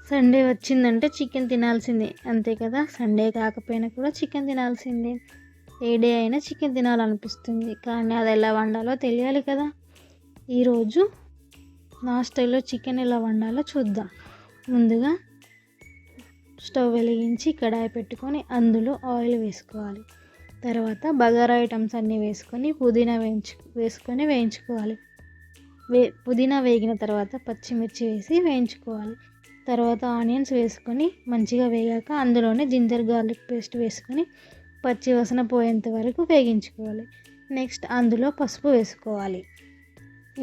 Sunday వచ్చిందంటే chicken తినాల్సిందే, అంతే కదా. సండే కాకపోయినా కూడా చికెన్ తినాల్సిందే. ఏ డే అయినా చికెన్ తినాలనిపిస్తుంది, కానీ అది ఎలా వండాలో తెలియాలి కదా. ఈరోజు నా స్టైల్లో చికెన్ ఎలా వండాలో చూద్దాం. ముందుగా స్టవ్ వెలిగించి కడాయి పెట్టుకొని అందులో ఆయిల్ వేసుకోవాలి. తర్వాత బగారా ఐటమ్స్ అన్నీ వేసుకొని పుదీనా వేసుకొని వేయించుకోవాలి. పుదీనా వేగిన తర్వాత పచ్చిమిర్చి వేసి వేయించుకోవాలి. తర్వాత ఆనియన్స్ వేసుకొని మంచిగా వేగాక అందులోనే జింజర్ గార్లిక్ పేస్ట్ వేసుకొని పచ్చి వాసన పోయేంత వరకు వేగించుకోవాలి. నెక్స్ట్ అందులో పసుపు వేసుకోవాలి.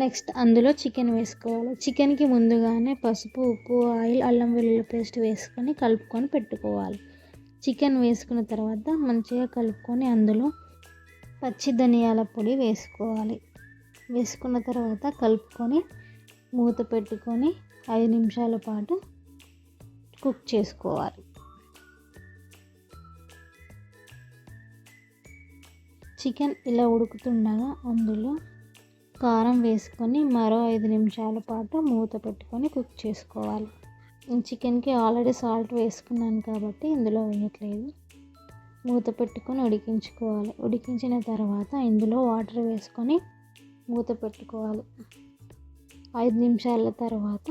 నెక్స్ట్ అందులో చికెన్ వేసుకోవాలి. చికెన్కి ముందుగానే పసుపు, ఉప్పు, ఆయిల్, అల్లం వెల్లుల్లి పేస్ట్ వేసుకొని కలుపుకొని పెట్టుకోవాలి. చికెన్ వేసుకున్న తర్వాత మంచిగా కలుపుకొని అందులో పచ్చి ధనియాల పొడి వేసుకోవాలి. వేసుకున్న తర్వాత కలుపుకొని మూత పెట్టుకొని 5 నిమిషాల పాటు కుక్ చేసుకోవాలి. చికెన్ ఇలా ఉడుకుతుండగా అందులో కారం వేసుకొని మరో 5 నిమిషాల పాటు మూత పెట్టుకొని కుక్ చేసుకోవాలి. చికెన్కి ఆల్రెడీ సాల్ట్ వేసుకున్నాను కాబట్టి ఇందులో వేయట్లేదు. మూత పెట్టుకొని ఉడికించుకోవాలి. ఉడికించిన తర్వాత ఇందులో వాటర్ వేసుకొని మూత పెట్టుకోవాలి. 5 నిమిషాల తర్వాత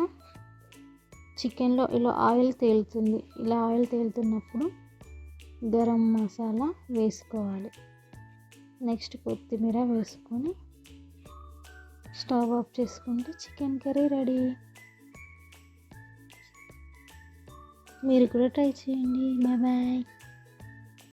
చికెన్లో ఇలా ఆయిల్ తేలుతుంది. ఇలా ఆయిల్ తేలుతున్నప్పుడు గరం మసాలా వేసుకోవాలి. నెక్స్ట్ కొత్తిమీర వేసుకొని స్టవ్ ఆఫ్ చేసుకుంటే చికెన్ కర్రీ రెడీ. మీరు కూడా ట్రై చేయండి. Bye bye.